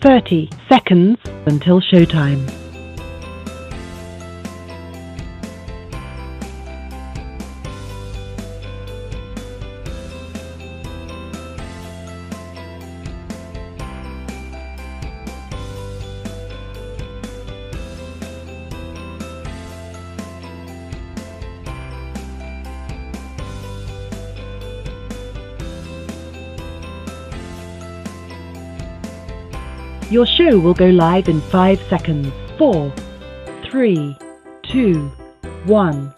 30 seconds until showtime. Your show will go live in 5 seconds. 4, 3, 2, 1.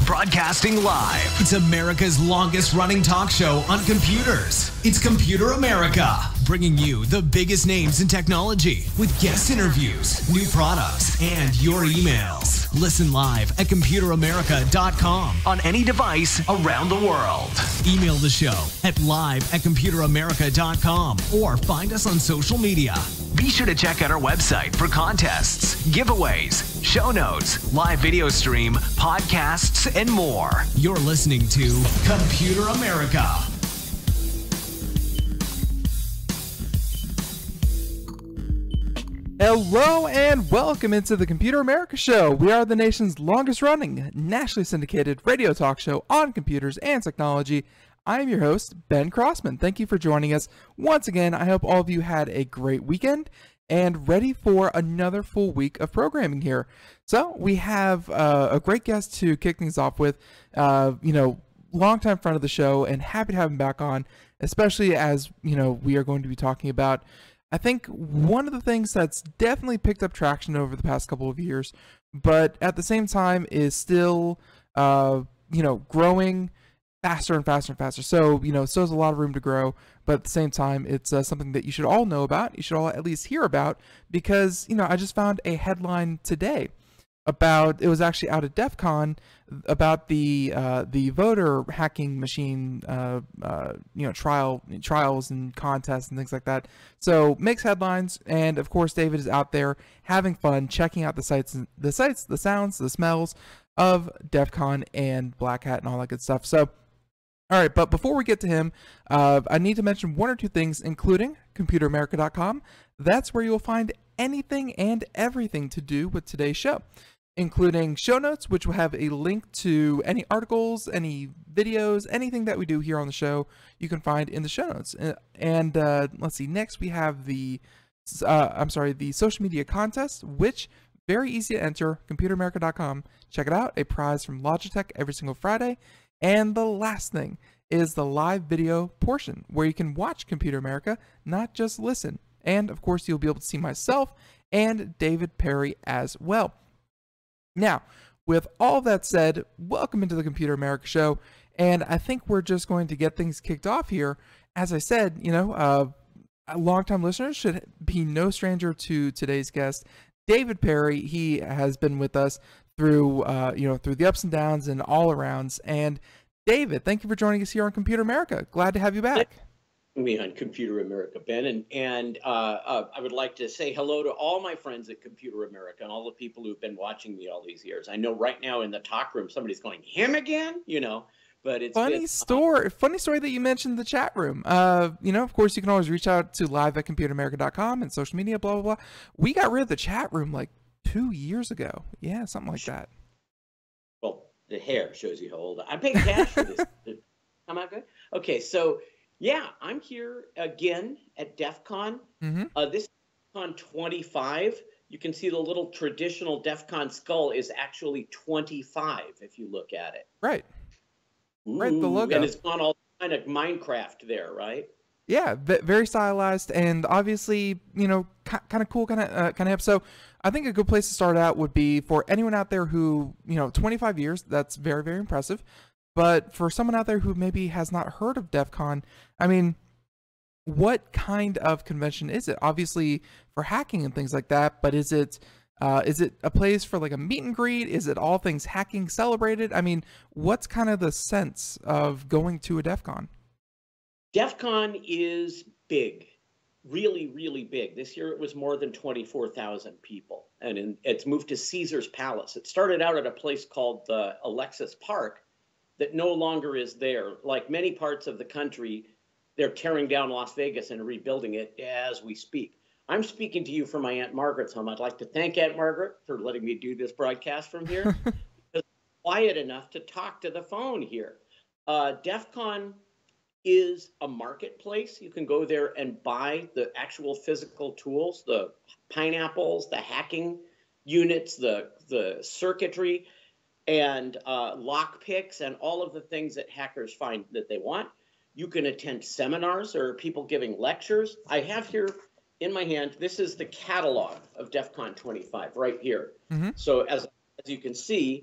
Broadcasting live. It's America's longest running talk show on computers. It's Computer America, bringing you the biggest names in technology with guest interviews, new products, and your emails. Listen live at computeramerica.com on any device around the world. Email the show at live@computeramerica.com or find us on social media. Be sure to check out our website for contests, giveaways, show notes, live video stream, podcasts, and more. You're listening to Computer America. Hello and welcome into the Computer America Show. We are the nation's longest running, nationally syndicated radio talk show on computers and technology. I am your host, Ben Crossman. Thank you for joining us once again. I hope all of you had a great weekend and ready for another full week of programming here. So we have a great guest to kick things off with, longtime friend of the show, and happy to have him back on, especially as, we are going to be talking about, I think, one of the things that's definitely picked up traction over the past couple of years, but at the same time is still, growing faster and faster and faster. So, still has a lot of room to grow, but at the same time, it's something that you should all know about. You should all at least hear about because, I just found a headline today about, it was actually out at Defcon, about the voter hacking machine, trials and contests and things like that. So makes headlines, and of course David is out there having fun, checking out the sights, the sounds, the smells of Defcon and Black Hat and all that good stuff. So, all right, but before we get to him, I need to mention one or two things, including ComputerAmerica.com. That's where you'll find anything and everything to do with today's show, including show notes, which will have a link to any articles, any videos, anything that we do here on the show, you can find in the show notes. And let's see, next we have the social media contest, which very easy to enter, ComputerAmerica.com. Check it out, a prize from Logitech every single Friday. And the last thing is the live video portion, where you can watch Computer America, not just listen. And of course, you'll be able to see myself and David Perry as well. Now, with all that said, welcome into the Computer America Show, and I think we're just going to get things kicked off here. As I said, longtime listeners should be no stranger to today's guest, David Perry. He has been with us through, through the ups and downs and all arounds. And David, thank you for joining us here on Computer America. Glad to have you back. Me on Computer America, Ben, and I would like to say hello to all my friends at Computer America and all the people who've been watching me all these years. I know right now in the talk room somebody's going, him again, but it's funny story that you mentioned the chat room. Of course, you can always reach out to live@computeramerica.com and social media, blah blah blah. We got rid of the chat room like 2 years ago. Yeah, something like that. Well, the hair shows you how old I'm paying cash for this. Come out good. Okay, so. Yeah, I'm here again at Defcon. This is Defcon 25. You can see the little traditional Defcon skull is actually 25 if you look at it. Right. Ooh, right, the logo. And it's gone all kind of Minecraft there, right? Yeah, very stylized and obviously, kind of cool kind of hip. So I think a good place to start out would be for anyone out there who, 25 years, that's very, very impressive. But for someone out there who maybe has not heard of Defcon, I mean, what kind of convention is it? Obviously for hacking and things like that, but is it a place for like a meet and greet? Is it all things hacking celebrated? I mean, what's kind of the sense of going to a Defcon? Defcon is big, really, really big. This year it was more than 24,000 people, and it's moved to Caesar's Palace. It started out at a place called the Alexis Park that no longer is there. Like many parts of the country, they're tearing down Las Vegas and rebuilding it as we speak. I'm speaking to you from my Aunt Margaret's home. I'd like to thank Aunt Margaret for letting me do this broadcast from here. Because it's quiet enough to talk to the phone here. Defcon is a marketplace. You can go there and buy the actual physical tools, the pineapples, the hacking units, the circuitry, and lock picks, and all of the things that hackers find that they want. You can attend seminars or people giving lectures. I have here in my hand, this is the catalog of Defcon 25 right here. Mm-hmm. So as you can see,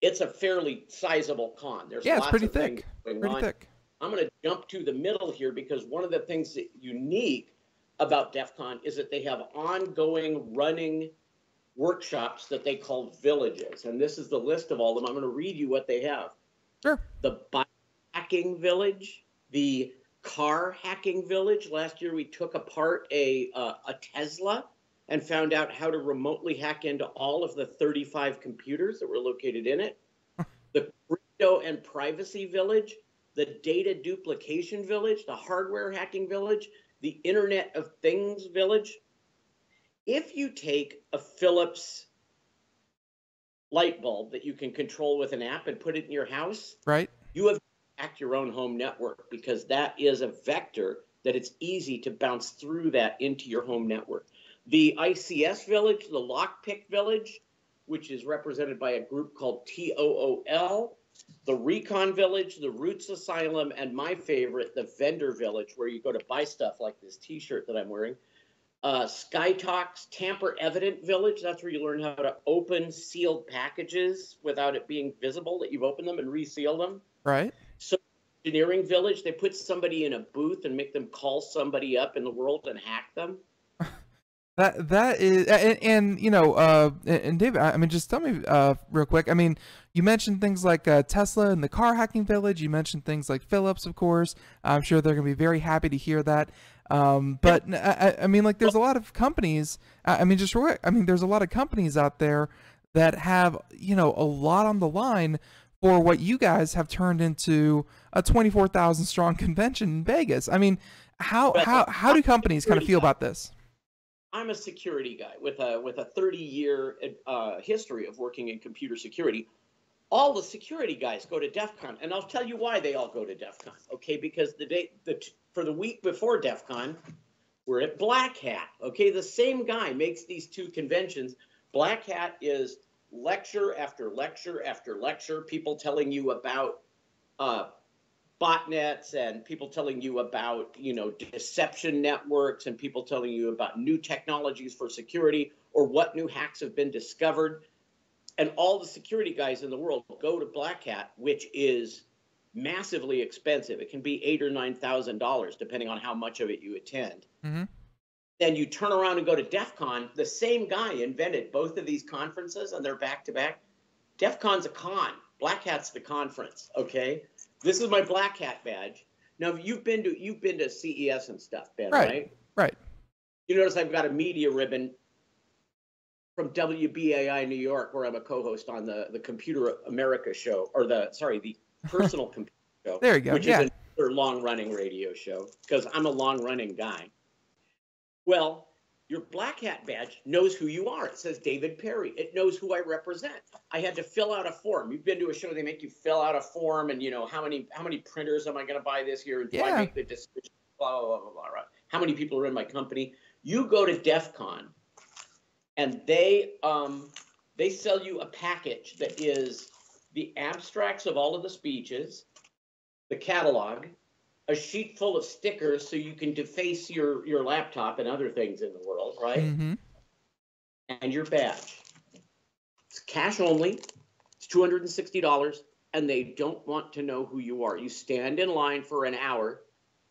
it's a fairly sizable con. There's lots pretty of thick. things going on. Thick. I'm going to jump to the middle here because one of the things that unique about Defcon is that they have ongoing running workshops that they call villages. And this is the list of all of them. I'm going to read you what they have. Sure. The biohacking village, the car hacking village. Last year we took apart a Tesla and found out how to remotely hack into all of the 35 computers that were located in it. The crypto and privacy village, the data duplication village, the hardware hacking village, the Internet of Things village. If you take a Philips light bulb that you can control with an app and put it in your house, right, you have hacked your own home network, because that is a vector that it's easy to bounce through that into your home network. The ICS village, the lockpick village, which is represented by a group called TOOL, the Recon Village, the Roots Asylum, and my favorite, the Vendor Village, where you go to buy stuff like this T-shirt that I'm wearing. SkyTalk's Tamper Evident Village, that's where you learn how to open sealed packages without it being visible that you've opened them and resealed them. Right. So Engineering Village, they put somebody in a booth and make them call somebody up in the world and hack them. That is, and you know, and David, I mean, just tell me real quick. I mean, you mentioned things like Tesla and the car hacking village. You mentioned things like Philips, of course. I'm sure they're going to be very happy to hear that. But I mean, like, there's a lot of companies. I mean, just real quick. I mean, there's a lot of companies out there that have, you know, a lot on the line for what you guys have turned into a 24,000 strong convention in Vegas. I mean, how do companies kind of feel about this? I'm a security guy with a 30-year history of working in computer security. All the security guys go to Defcon, and I'll tell you why they all go to Defcon. Okay, because for the week before Defcon, we're at Black Hat. Okay, the same guy makes these two conventions. Black Hat is lecture after lecture after lecture, people telling you about botnets, and people telling you about, you know, deception networks, and people telling you about new technologies for security or what new hacks have been discovered. And all the security guys in the world go to Black Hat, which is massively expensive. It can be $8,000 or $9,000 depending on how much of it you attend. Mm-hmm. Then you turn around and go to DEFCON. The same guy invented both of these conferences, and they're back to back. DEFCON's a con. Black Hat's the conference. Okay. This is my Black Hat badge. Now, you've been to CES and stuff, Ben, right? Right. You notice I've got a media ribbon from WBAI New York, where I'm a co-host on the Computer America show, or the Personal Computer show. There you go. Which is another long-running radio show, because I'm a long-running guy. Well, your Black Hat badge knows who you are. It says David Perry. It knows who I represent. I had to fill out a form. You've been to a show, they make you fill out a form, and, you know, how many printers am I going to buy this year? And do I make the decision? Blah, blah, blah, blah, blah. How many people are in my company? You go to DEFCON, and they sell you a package that is the abstracts of all of the speeches, the catalog, a sheet full of stickers so you can deface your laptop and other things in the world, right? Mm-hmm. And your badge. It's cash only. It's $260, and they don't want to know who you are. You stand in line for an hour.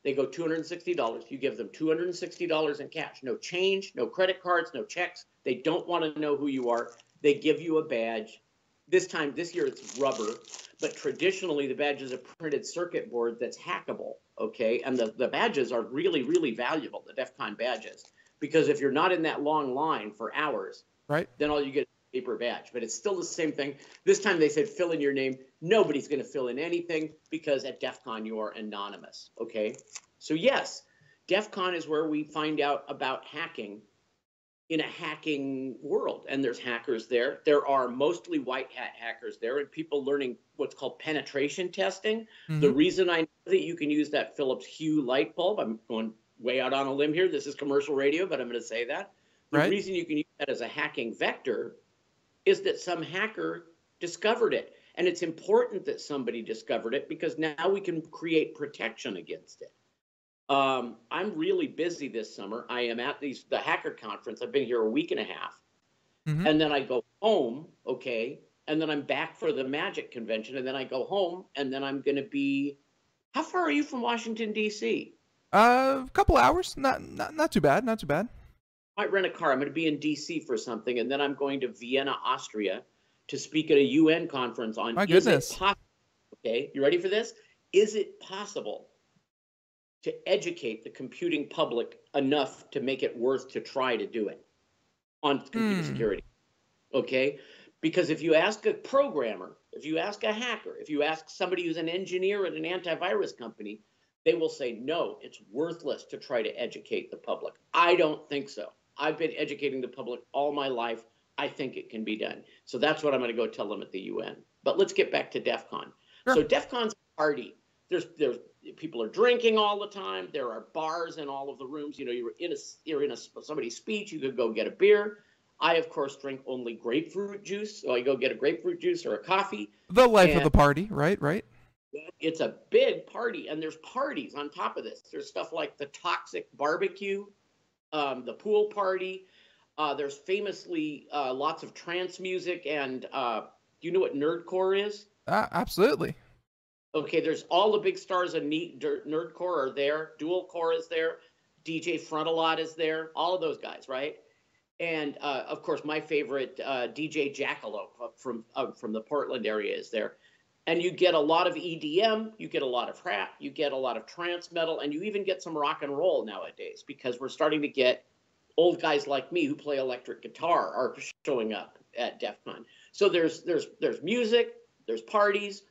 They go $260. You give them $260 in cash. No change, no credit cards, no checks. They don't want to know who you are. They give you a badge. This year it's rubber, but traditionally the badge is a printed circuit board that's hackable, okay? And the badges are really, really valuable, the DEF CON badges, because if you're not in that long line for hours, right, then all you get is paper badge, but it's still the same thing. This time they said fill in your name. Nobody's going to fill in anything because at DEF CON you are anonymous. Okay, so yes, DEF CON is where we find out about hacking in a hacking world, and there's hackers there. There are mostly white hat hackers there, and people learning what's called penetration testing. The reason I know that you can use that Philips Hue light bulb, I'm going way out on a limb here. This is commercial radio, but I'm going to say that. The reason you can use that as a hacking vector is that some hacker discovered it. And it's important that somebody discovered it because now we can create protection against it. I'm really busy this summer. I am at the hacker conference. I've been here a week and a half. And then I go home, okay, and then I'm back for the Magic convention, and then I go home, and then I'm going to be, how far are you from Washington, D.C.? A couple hours. Not too bad. Not too bad. I might rent a car. I'm going to be in D.C. for something, and then I'm going to Vienna, Austria, to speak at a UN conference on My goodness. Okay, you ready for this? Is it possible to educate the computing public enough to make it worth to try to do it on computer security? Okay, because if you ask a programmer, if you ask a hacker, if you ask somebody who's an engineer at an antivirus company, they will say, no, it's worthless to try to educate the public. I don't think so. I've been educating the public all my life. I think it can be done. So that's what I'm going to go tell them at the UN. But let's get back to DEF CON. Sure. So DEF CON's a party. There's people are drinking all the time. There are bars in all of the rooms. You know, you're in somebody's speech. You could go get a beer. I, of course, drink only grapefruit juice. So I go get a grapefruit juice or a coffee. The life of the party, right? Right. It's a big party, and there's parties on top of this. There's stuff like the toxic barbecue, the pool party. There's famously lots of trance music, and do you know what nerdcore is? Absolutely. Okay, there's all the big stars of nerdcore are there. Dual Core is there. DJ Frontalot is there. All of those guys, right? And of course, my favorite DJ Jackalope from the Portland area is there. And you get a lot of EDM, you get a lot of rap, you get a lot of trance metal, and you even get some rock and roll nowadays because we're starting to get old guys like me who play electric guitar are showing up at DEF CON. So there's music, there's parties,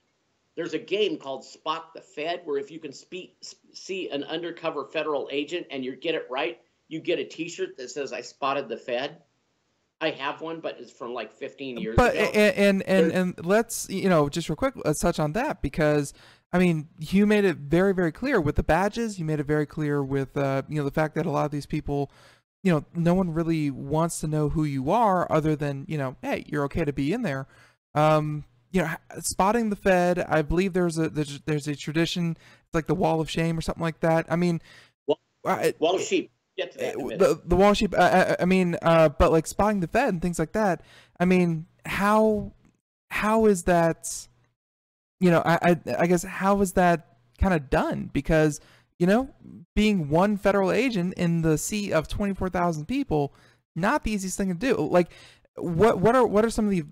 there's a game called Spot the Fed where if you can see an undercover federal agent and you get it right, you get a T-shirt that says "I spotted the Fed." I have one, but it's from like 15 years ago. And let's, just real quick, let's touch on that because, I mean, you made it very, very clear with the badges. You made it very clear with, the fact that a lot of these people, no one really wants to know who you are other than, hey, you're okay to be in there. Spotting the Fed, I believe there's a tradition, like the Wall of Shame or something like that. I mean, Wall of Sheep. Get to that the Wall of Sheep. But like spotting the Fed and things like that. I mean, how is that? I guess how is that kind of done? Because being one federal agent in the sea of 24,000 people, not the easiest thing to do. Like, what are some of the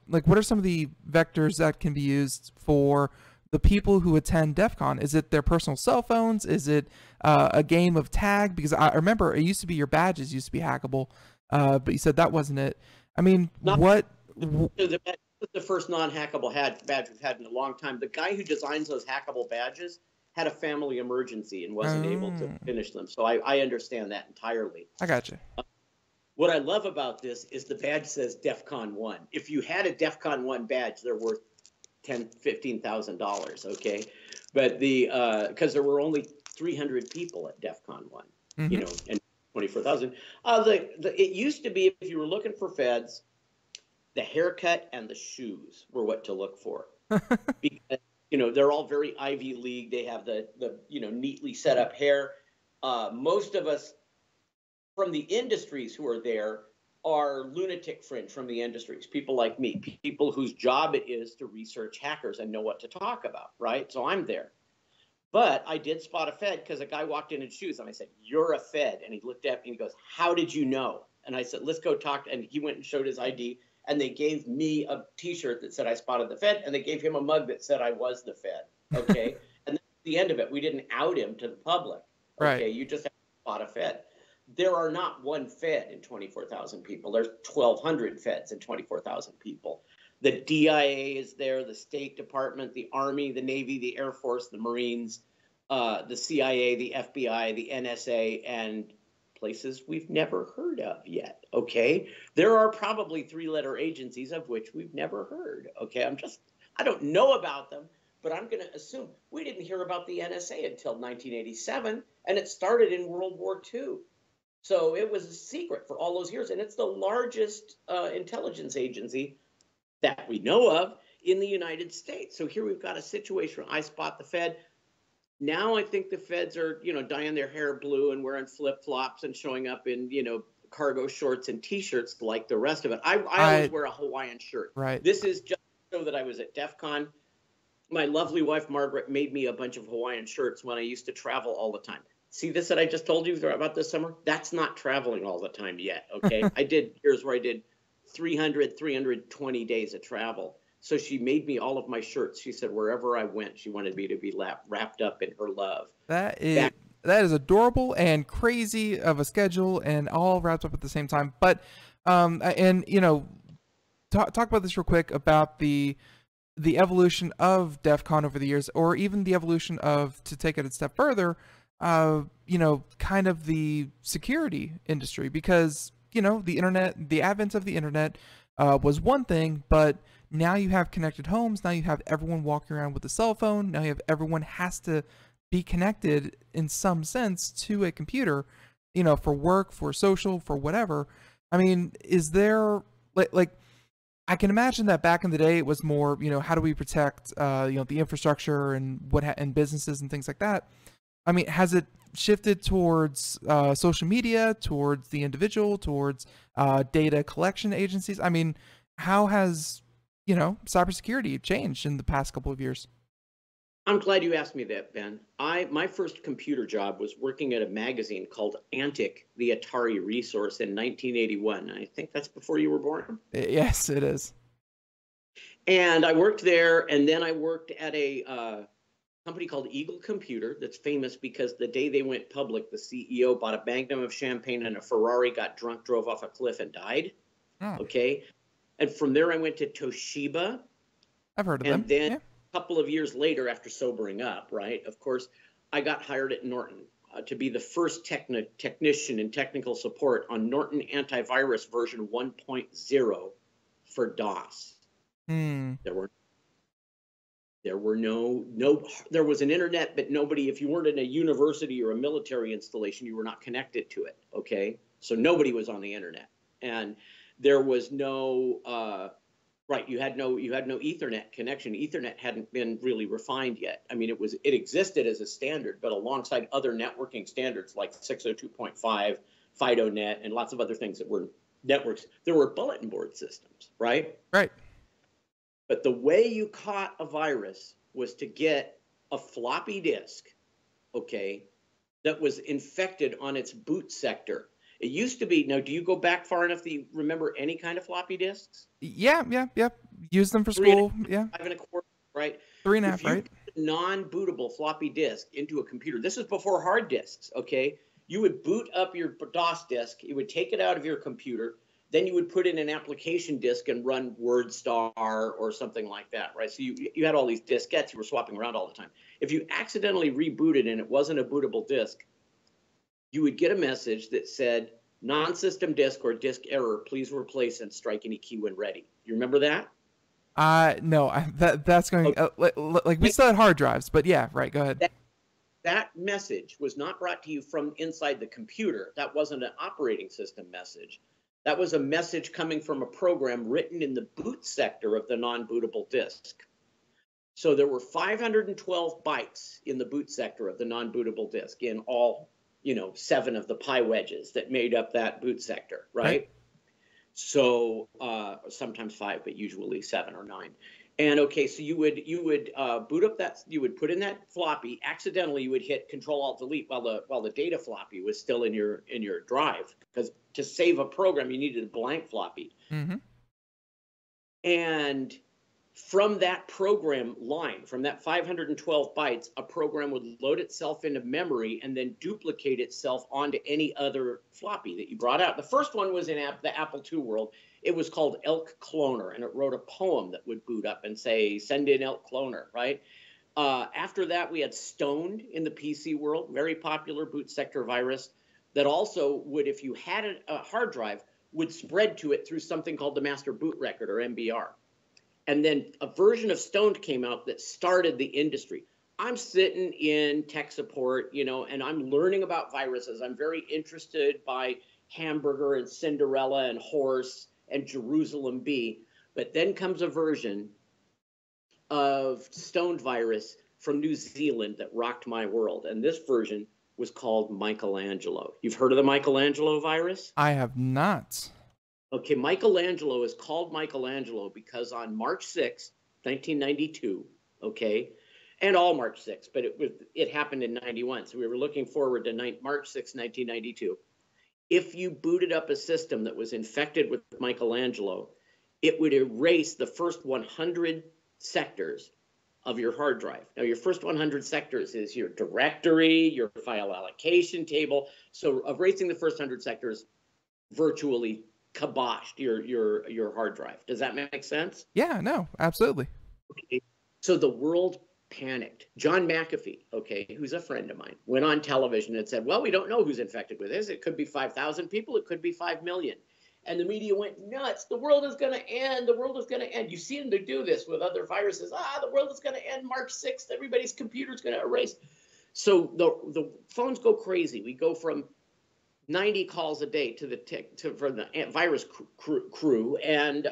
what are some of the vectors that can be used for the people who attend DEF CON? Is it their personal cell phones? Is it a game of tag? Because I remember it used to be your badges used to be hackable, but you said that wasn't it. I mean, what? The first non-hackable badge we've had in a long time. The guy who designs those hackable badges had a family emergency and wasn't able to finish them. So I understand that entirely. I got you. What I love about this is the badge says DEF CON 1. If you had a DEF CON 1 badge, they're worth $15,000, okay? But because there were only 300 people at DEF CON 1, and 24,000. It used to be if you were looking for feds, the haircut and the shoes were what to look for. Because, they're all very Ivy League. They have the neatly set up hair. Most of us from the industries who are there are lunatic fringe from the industries, people like me, people whose job it is to research hackers and know what to talk about, right? So I'm there. But I did spot a Fed because a guy walked in shoes and I said, "You're a Fed." And he looked at me and he goes, "How did you know?" And I said, "Let's go talk." And he went and showed his ID and they gave me a T-shirt that said I spotted the Fed and they gave him a mug that said I was the Fed, okay? And that's the end of it. We didn't out him to the public, okay? Right. You just have to spot a Fed. there are not one Fed in 24,000 people. There's 1,200 Feds in 24,000 people. The DIA is there, the State Department, the Army, the Navy, the Air Force, the Marines, the CIA, the FBI, the NSA, and places we've never heard of yet, okay? There are probably 3-letter agencies of which we've never heard, okay? I don't know about them, but I'm going to assume we didn't hear about the NSA until 1987, and it started in World War II. So it was a secret for all those years, and it's the largest intelligence agency that we know of in the United States. So here we've got a situation where I spot the Fed. Now I think the Feds are, dyeing their hair blue and wearing flip-flops and showing up in, cargo shorts and T-shirts like the rest of it. I always wear a Hawaiian shirt. Right. This is just so that I was at Defcon. My lovely wife, Margaret, made me a bunch of Hawaiian shirts when I used to travel all the time. See this that I just told you about this summer? That's not traveling all the time yet, okay? I did years where I did 320 days of travel. So she made me all of my shirts. She said wherever I went, she wanted me to be wrapped up in her love. That is adorable and crazy of a schedule, and all wrapped up at the same time. But talk about this real quick about the evolution of DEF CON over the years, or even the evolution of, to take it a step further, kind of the security industry, because the internet, the advent of the internet was one thing, but now you have connected homes. Now you have everyone walking around with a cell phone. Now you have everyone has to be connected in some sense to a computer, for work, for social, for whatever. I mean, is there like I can imagine that back in the day it was more, how do we protect, the infrastructure and and businesses and things like that. I mean, has it shifted towards social media, towards the individual, towards data collection agencies? I mean, how has cybersecurity changed in the past couple of years? I'm glad you asked me that, Ben. My first computer job was working at a magazine called Antic, the Atari Resource, in 1981. I think that's before you were born. Yes, it is. And I worked there, and then I worked at a company called Eagle Computer that's famous because the day they went public, the CEO bought a magnum of champagne and a Ferrari, got drunk, drove off a cliff, and died. Oh. Okay. And from there, I went to Toshiba. I've heard of them. And then a couple of years later, after sobering up, right, of course, I got hired at Norton to be the first technician in technical support on Norton antivirus version 1.0 for DOS. There was an internet, but nobody, if you weren't in a university or a military installation, you were not connected to it. Okay. So nobody was on the internet, and there was no, you had no Ethernet connection. Ethernet hadn't been really refined yet. I mean, it existed as a standard, but alongside other networking standards like 602.5, FidoNet, and lots of other things that were networks, there were bulletin board systems, right? Right. But the way you caught a virus was to get a floppy disk, okay, that was infected on its boot sector. It used to be, now, do you go back far enough that you remember any kind of floppy disks? Yeah. Use them for school. 5 1/4, right? 3.5, right? Put a non-bootable floppy disk into a computer. This is before hard disks, okay? You would boot up your DOS disk. You would take it out of your computer. Then you would put in an application disk and run WordStar or something like that, right? So you had all these diskettes you were swapping around all the time. If you accidentally rebooted and it wasn't a bootable disk, you would get a message that said, non-system disk or disk error, please replace and strike any key when ready. You remember that? No, that's going, like we still had hard drives, but yeah, right, go ahead. That message was not brought to you from inside the computer. That wasn't an operating system message. That was a message coming from a program written in the boot sector of the non-bootable disk. So there were 512 bytes in the boot sector of the non-bootable disk in all, 7 of the pi wedges that made up that boot sector, right? So sometimes 5, but usually 7 or 9. And okay, so you would boot up that, you would put in that floppy. Accidentally, you would hit Control-Alt-Delete while the data floppy was still in your drive, because to save a program you needed a blank floppy. Mm-hmm. And from that program line, from that 512 bytes, a program would load itself into memory and then duplicate itself onto any other floppy that you brought out. The first one was in the Apple II world. It was called Elk Cloner, and it wrote a poem that would boot up and say, send in Elk Cloner, right? After that, we had Stoned in the PC world, very popular boot sector virus that also would, if you had a hard drive, would spread to it through something called the master boot record, or MBR. And then a version of Stoned came out that started the industry. I'm sitting in tech support, you know, and I'm learning about viruses. I'm very interested by Hamburger and Cinderella and Horse and Jerusalem Bee. But then comes a version of Stoned virus from New Zealand that rocked my world. And this version was called Michelangelo. You've heard of the Michelangelo virus? I have not. Okay, Michelangelo is called Michelangelo because on March 6th, 1992, okay, and all March 6th, but it happened in 91, so we were looking forward to March 6th, 1992. If you booted up a system that was infected with Michelangelo, it would erase the first 100 sectors of your hard drive. Now, your first 100 sectors is your directory, your file allocation table. So erasing the first 100 sectors virtually kiboshed your hard drive. Does that make sense? Yeah, no, absolutely. Okay. So the world panicked. John McAfee, okay, who's a friend of mine, went on television and said, well, we don't know who's infected with this. It could be 5,000 people. It could be 5 million. And the media went nuts. The world is going to end. The world is going to end. You see them to do this with other viruses. The world is going to end March 6th. Everybody's computer's going to erase. So the phones go crazy. We go from 90 calls a day to from the virus crew, and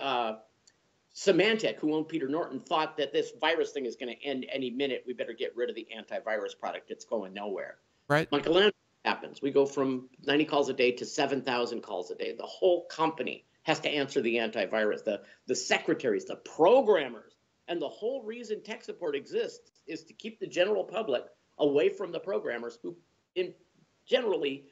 Symantec, who owned Peter Norton, thought that this virus thing is going to end any minute. We better get rid of the antivirus product. It's going nowhere. Right. Michelangelo happens. We go from 90 calls a day to 7,000 calls a day. The whole company has to answer the antivirus. The secretaries, the programmers, and the whole reason tech support exists is to keep the general public away from the programmers, who generally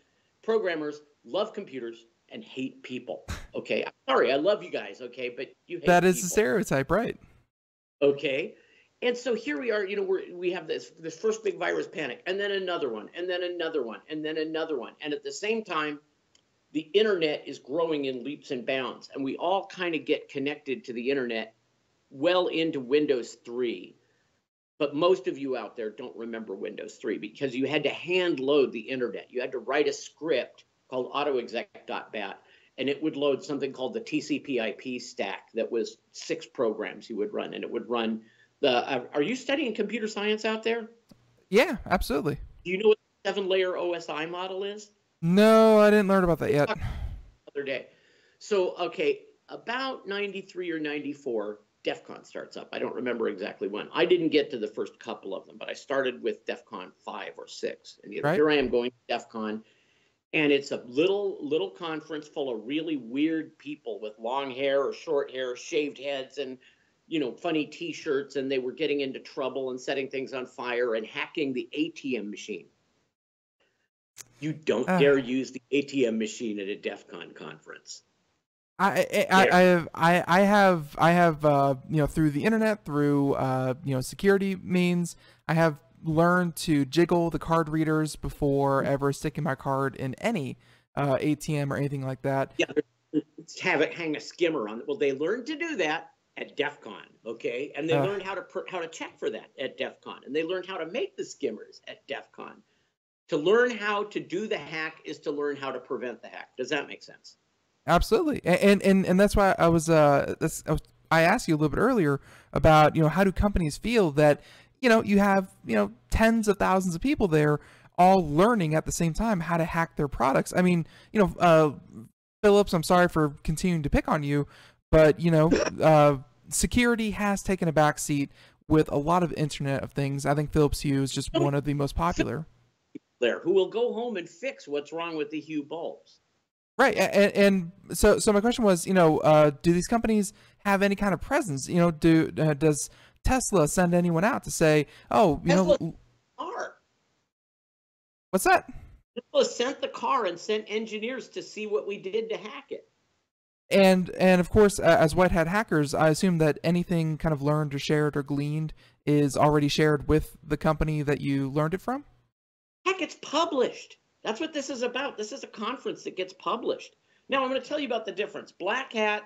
programmers love computers and hate people. Okay, I'm sorry, I love you guys. Okay, but you hate that is people. a stereotype, right? Okay, and so here we are. You know, we have this first big virus panic, and then another one, and then another one, and then another one, and at the same time, the internet is growing in leaps and bounds, and we all kind of get connected to the internet well into Windows 3. But most of you out there don't remember Windows 3 because you had to hand load the internet. You had to write a script called autoexec.bat, and it would load something called the TCP/IP stack that was 6 programs you would run, and it would run the. Are you studying computer science out there? Yeah, absolutely. Do you know what the 7-layer OSI model is? No, I didn't learn about that yet. Other day. So, okay, about 93 or 94. Defcon starts up. I don't remember exactly when. I didn't get to the first couple of them, but I started with Defcon 5 or 6. And right. Here I am going to Defcon, and it's a little conference full of really weird people with long hair or short hair, shaved heads, and funny T-shirts, and they were getting into trouble and setting things on fire and hacking the ATM machine. You don't dare use the ATM machine at a Defcon conference. I have through the internet, through security means, I have learned to jiggle the card readers before ever sticking my card in any ATM or anything like that. Yeah, have it hang a skimmer on it. Well, they learned to do that at Defcon, okay, and they learned how to check for that at Defcon, and they learned how to make the skimmers at Defcon. To learn how to do the hack is to learn how to prevent the hack. Does that make sense? Absolutely, and that's why I asked you a little bit earlier about how do companies feel that you have tens of thousands of people there all learning at the same time how to hack their products. I mean, Phillips, I'm sorry for continuing to pick on you, but security has taken a back seat with a lot of Internet of Things. I think Philips Hue is just one of the most popular. There, who will go home and fix what's wrong with the Hue bulbs. Right, and so my question was, do these companies have any kind of presence? Does Tesla send anyone out to say, Tesla car. What's that? Tesla sent the car and sent engineers to see what we did to hack it. And of course, as white hat hackers, I assume that anything kind of learned or shared or gleaned is already shared with the company that you learned it from? Heck, it's published. That's what this is about. This is a conference that gets published. Now, I'm going to tell you about the difference. Black Hat,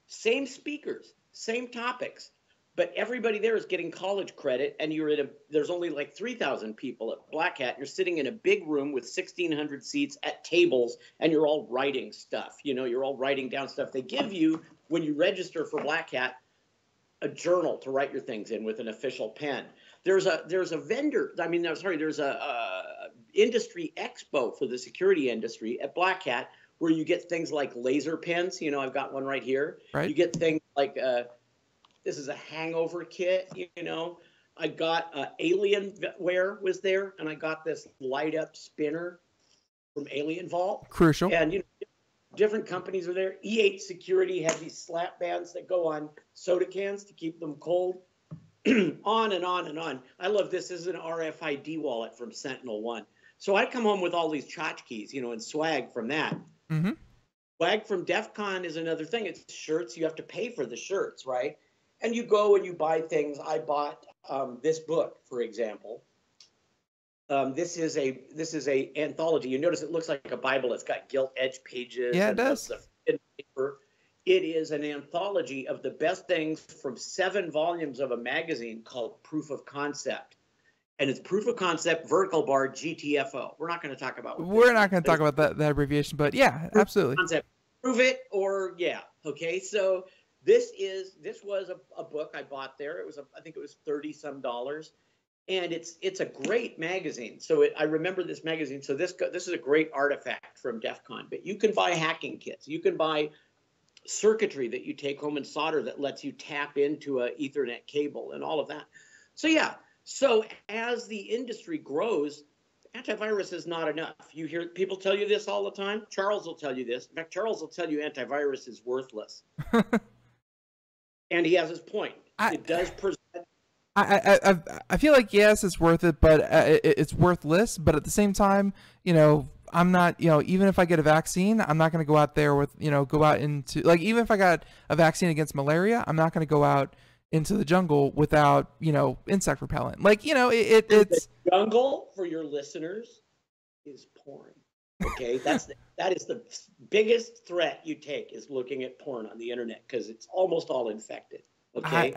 same speakers, same topics, but everybody there is getting college credit, and there's only like 3,000 people at Black Hat. You're sitting in a big room with 1,600 seats at tables, and you're all writing stuff. You're all writing down stuff. They give you, when you register for Black Hat, a journal to write your things in with an official pen. There's a vendor. There's a industry expo for the security industry at Black Hat where you get things like laser pens. I've got one right here. Right. You get things like this is a hangover kit. I got Alienware was there, and I got this light up spinner from Alien Vault. Crucial. And different companies are there. E8 Security had these slap bands that go on soda cans to keep them cold. On and on and on. I love this. This is an RFID wallet from SentinelOne. So I come home with all these tchotchkes, and swag from that. Mm-hmm. Swag from Defcon is another thing. It's shirts. You have to pay for the shirts, right? And you go and you buy things. I bought this book, for example. This is a anthology. You notice it looks like a Bible. It's got gilt edge pages. Yeah, it does. Paper. It is an anthology of the best things from 7 volumes of a magazine called Proof of Concept. And it's Proof of Concept, vertical bar, GTFO. We're not going to talk about that abbreviation, but yeah, absolutely. Concept. Prove it, or yeah. Okay, so this was a book I bought there. I think it was $30-some. And it's a great magazine. So I remember this magazine. So this is a great artifact from Defcon. But you can buy hacking kits. You can buy circuitry that you take home and solder that lets you tap into a Ethernet cable and all of that. So yeah. So as the industry grows, antivirus is not enough. You hear people tell you this all the time. Charles will tell you this. In fact, Charles will tell you antivirus is worthless. And he has his point. It does present. I feel like, yes, it's worth it, but it's worthless. But at the same time, I'm not, even if I get a vaccine, I'm not going to go out there with, go out into, like, even if I got a vaccine against malaria, I'm not going to go out into the jungle without, insect repellent. Like, it's... The jungle, for your listeners, is porn. Okay? that is the biggest threat you take, is looking at porn on the internet, because it's almost all infected. Okay?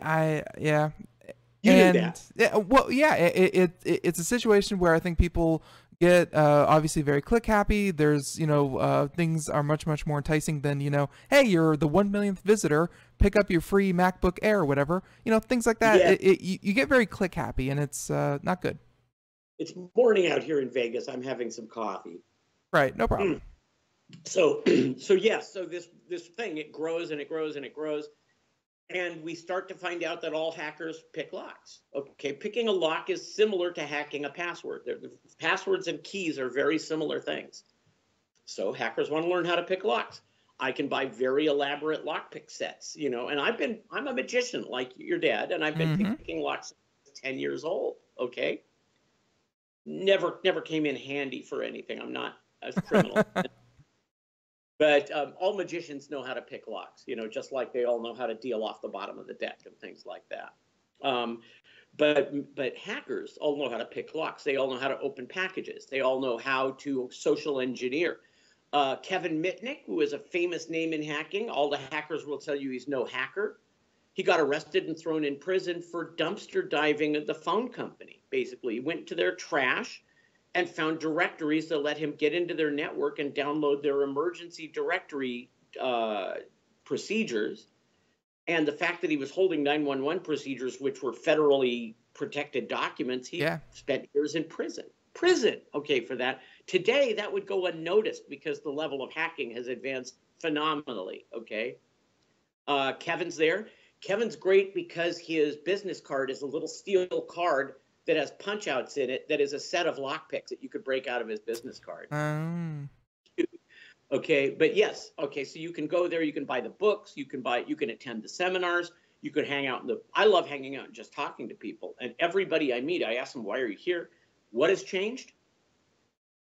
Yeah. You knew that. Yeah, well, yeah, it's a situation where I think people get obviously very click happy. There's things are much more enticing than hey, you're the 1 millionth visitor, pick up your free MacBook Air or whatever, things like that. Yeah. You get very click happy, and it's not good. It's morning out here in Vegas. I'm having some coffee. Right, no problem. So yes, so this thing, it grows and it grows and it grows. And we start to find out that all hackers pick locks. Okay, picking a lock is similar to hacking a password. The passwords and keys are very similar things. So hackers want to learn how to pick locks. I can buy very elaborate lockpick sets, and I'm a magician like your dad, and I've been picking locks since 10 years old. Okay, never came in handy for anything. I'm not a criminal. But all magicians know how to pick locks, just like they all know how to deal off the bottom of the deck and things like that. But hackers all know how to pick locks. They all know how to open packages. They all know how to social engineer. Kevin Mitnick, who is a famous name in hacking, all the hackers will tell you he's no hacker. He got arrested and thrown in prison for dumpster diving at the phone company. Basically, he went to their trash and found directories that let him get into their network and download their emergency directory procedures. And the fact that he was holding 911 procedures, which were federally protected documents, he spent years in prison. Okay, for that. Today, that would go unnoticed because the level of hacking has advanced phenomenally, okay? Kevin's there. Kevin's great because his business card is a little steel card that has punch outs in it that is a set of lockpicks that you could break out of his business card. Okay, but yes, okay, so you can go there, you can buy the books, you can attend the seminars, you could hang out I love hanging out and just talking to people. And everybody I meet, I ask them, why are you here? What has changed?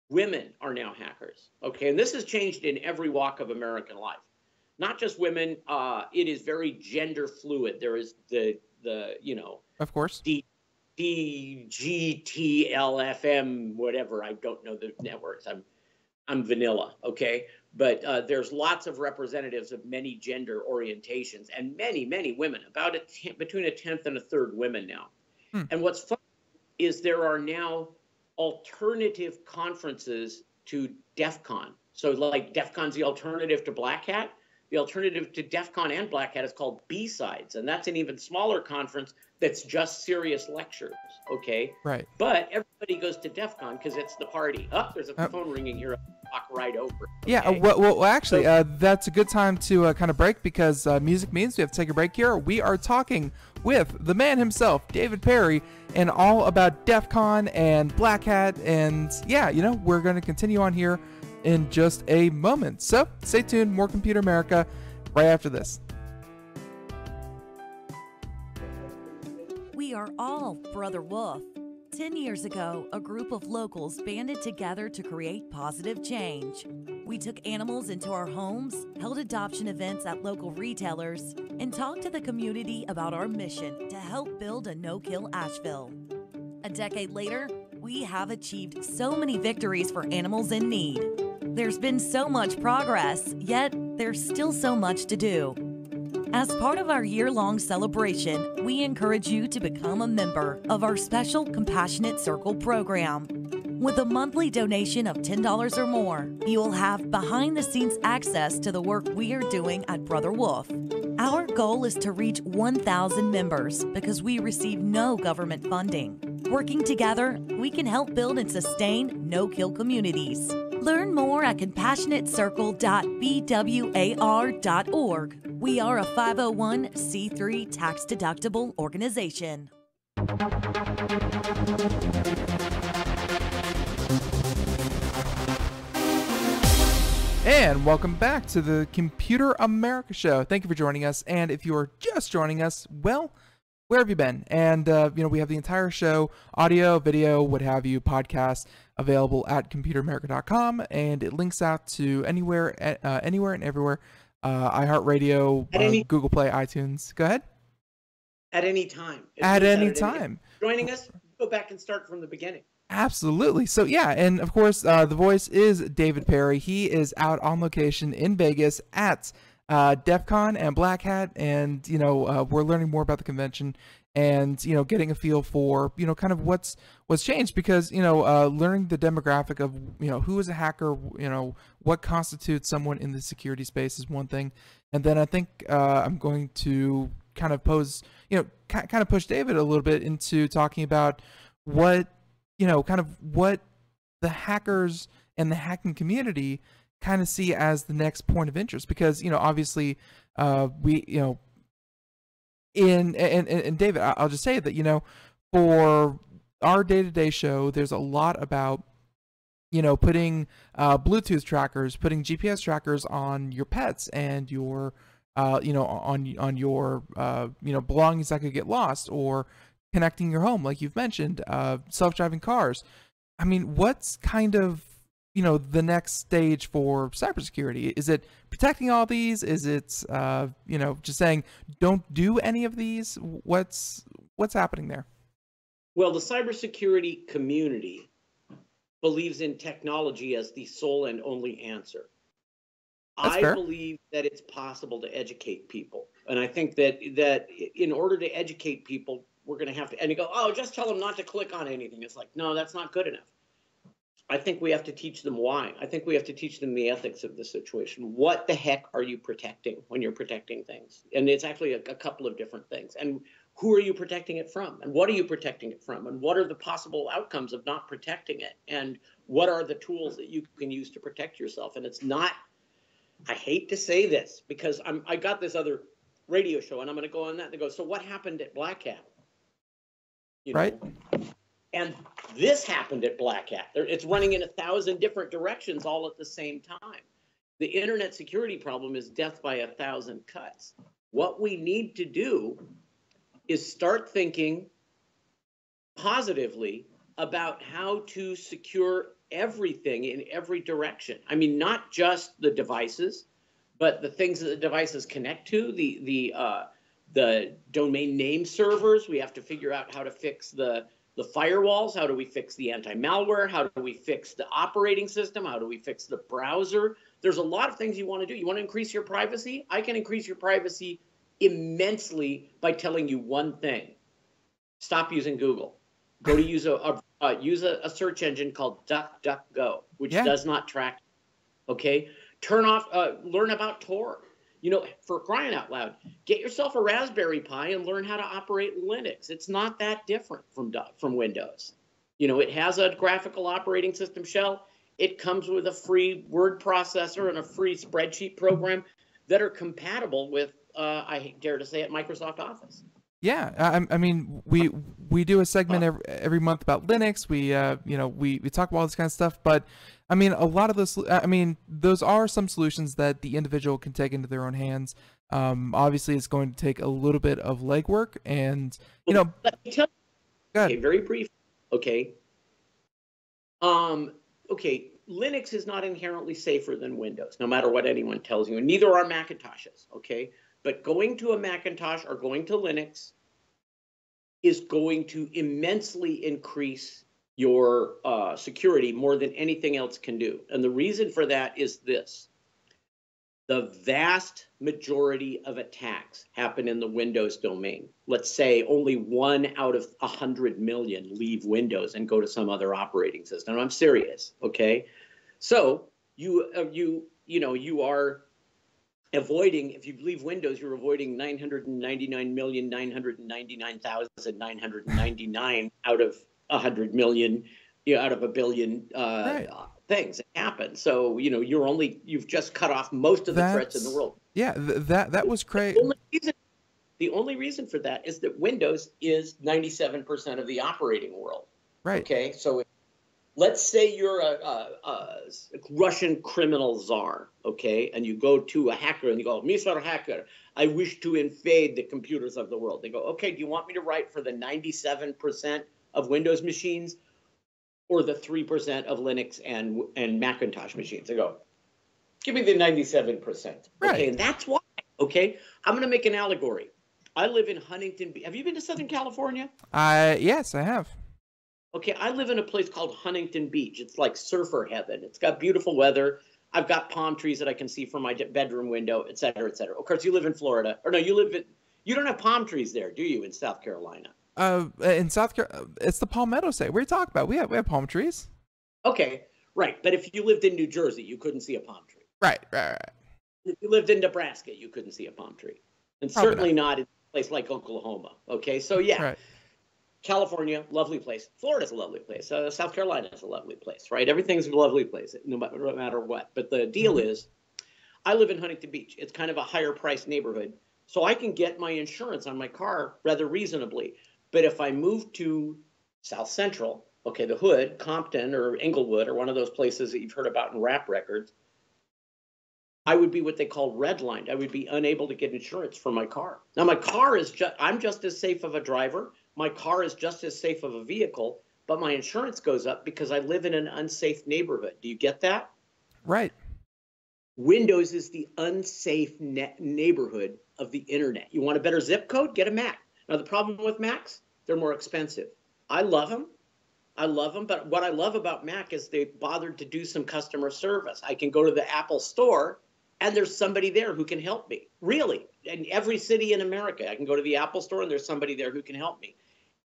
Women are now hackers. Okay, and this has changed in every walk of American life. not just women. It is very gender fluid. There is the of course, DGTLFM, whatever. I don't know the networks. I'm vanilla, okay? But there's lots of representatives of many gender orientations and many women, about between a tenth and a third women now. And what's fun is there are now alternative conferences to Defcon. So like Defcon's the alternative to Black Hat. The alternative to Defcon and Black Hat is called B-Sides, and that's an even smaller conference that's just serious lectures, okay? Right. But everybody goes to Defcon because it's the party. Oh, there's a phone ringing here. Walk right over. Okay? Yeah, well, actually, that's a good time to kind of break, because music means we have to take a break here. We are talking with the man himself, David Perry, and all about Defcon and Black Hat, and yeah, we're going to continue on here in just a moment. So stay tuned, more Computer America right after this. We are all Brother Wolf. 10 years ago, a group of locals banded together to create positive change. We took animals into our homes, held adoption events at local retailers, and talked to the community about our mission to help build a no-kill Asheville. A decade later, we have achieved so many victories for animals in need. There's been so much progress, yet there's still so much to do. As part of our year-long celebration, we encourage you to become a member of our special Compassionate Circle program. With a monthly donation of $10 or more, you will have behind-the-scenes access to the work we are doing at Brother Wolf. Our goal is to reach 1,000 members because we receive no government funding. Working together, we can help build and sustain no-kill communities. Learn more at compassionatecircle.bwar.org. We are a 501c3 tax-deductible organization. And welcome back to the Computer America Show. Thank you for joining us. And if you are just joining us, well, where have you been? And, we have the entire show, audio, video, what have you, podcast, available at computeramerica.com. And it links out to anywhere and everywhere. iHeartRadio, Google Play, iTunes. Go ahead. At any time. At any time. Joining us, go back and start from the beginning. Absolutely. So yeah, and of course, the voice is David Perry. He is out on location in Vegas at Defcon and Black Hat, and we're learning more about the convention, and getting a feel for kind of what's changed, because learning the demographic of who is a hacker, what constitutes someone in the security space is one thing, and then I think I'm going to kind of push David a little bit into talking about what what the hackers and the hacking community kind of see as the next point of interest, because obviously we in David, I'll just say that for our day-to-day show, there's a lot about putting Bluetooth trackers, putting GPS trackers on your pets and your on your belongings that could get lost, or connecting your home, like you've mentioned, self-driving cars. I mean, what's kind of the next stage for cybersecurity? Is it protecting all these? Is it just saying don't do any of these? What's happening there? Well, the cybersecurity community believes in technology as the sole and only answer. That's fair. Believe that it's possible to educate people, and I think that in order to educate people, we're going to have to, and you go, oh, just tell them not to click on anything. It's like, no, that's not good enough. I think we have to teach them why. I think we have to teach them the ethics of the situation. What the heck are you protecting when you're protecting things? And it's actually a couple of different things. And who are you protecting it from? And what are you protecting it from? And what are the possible outcomes of not protecting it? And what are the tools that you can use to protect yourself? And it's not, I hate to say this, because I got this other radio show, and I'm going to go on that. They go, so what happened at Black Hat? Right. And this happened at Black Hat. It's running in 1,000 different directions all at the same time. The internet security problem is death by 1,000 cuts. What we need to do is start thinking positively about how to secure everything in every direction. I mean, not just the devices, but the things that the devices connect to, the domain name servers, we have to figure out how to fix the firewalls. How do we fix the anti-malware? How do we fix the operating system? How do we fix the browser? There's a lot of things you want to do. You want to increase your privacy? I can increase your privacy immensely by telling you one thing. Stop using Google. Go to use a search engine called DuckDuckGo, which does not track. Okay? Turn off, learn about Tor. You know, for crying out loud, get yourself a Raspberry Pi and learn how to operate Linux. It's not that different from Windows. You know, it has a graphical operating system shell. It comes with a free word processor and a free spreadsheet program that are compatible with, I dare to say it, Microsoft Office. Yeah, I mean, we do a segment every month about Linux. We you know, we talk about all this kind of stuff, but I mean, a lot of this, I mean, those are some solutions that the individual can take into their own hands. Obviously, it's going to take a little bit of legwork, and you know. Let me tell you. Okay, very brief. Okay. Okay, Linux is not inherently safer than Windows, no matter what anyone tells you, and neither are Macintoshes. Okay, but going to a Macintosh or going to Linux is going to immensely increase your security more than anything else can do. And the reason for that is this. The vast majority of attacks happen in the Windows domain. Let's say only 1 out of 100 million leave Windows and go to some other operating system. I'm serious, okay? So you are avoiding, if you leave Windows, you're avoiding 999,999,999 out of 100 million, out of a billion things that happen. So, you know, you've just cut off most of the threats in the world. Yeah, that was crazy. The only reason for that is that Windows is 97% of the operating world. Right. Okay, so let's say you're a Russian criminal czar, okay, and you go to a hacker and you go, Mr. Hacker, I wish to invade the computers of the world. They go, okay, do you want me to write for the 97% of Windows machines or the 3% of Linux and Macintosh machines? I go, give me the 97%. Right. Okay, and that's why, okay? I'm going to make an allegory. I live in Huntington Beach. Have you been to Southern California? Yes, I have. Okay, I live in a place called Huntington Beach. It's like surfer heaven. It's got beautiful weather. I've got palm trees that I can see from my bedroom window, et cetera, et cetera. Of course, you live in Florida. Or no, you don't have palm trees there, do you, in South Carolina? In South Carolina, it's the Palmetto State. What are you talking about? We have palm trees. Okay, right. But if you lived in New Jersey, you couldn't see a palm tree. Right. If you lived in Nebraska, you couldn't see a palm tree. And certainly not in a place like Oklahoma. Okay, so yeah. Right. California, lovely place. Florida's a lovely place. South Carolina is a lovely place, right? Everything's a lovely place, no matter what. But the deal is, I live in Huntington Beach. It's kind of a higher priced neighborhood. So I can get my insurance on my car rather reasonably. But if I move to South Central, okay, the Hood, Compton, or Inglewood, or one of those places that you've heard about in rap records, I would be what they call redlined. I would be unable to get insurance for my car. Now, my car is I'm just as safe of a driver. My car is just as safe of a vehicle, but my insurance goes up because I live in an unsafe neighborhood. Do you get that? Right. Windows is the unsafe neighborhood of the internet. You want a better zip code? Get a Mac. Now, the problem with Macs, they're more expensive. I love them. But what I love about Mac is they bothered to do some customer service. I can go to the Apple store and there's somebody there who can help me. Really. In every city in America, I can go to the Apple store and there's somebody there who can help me.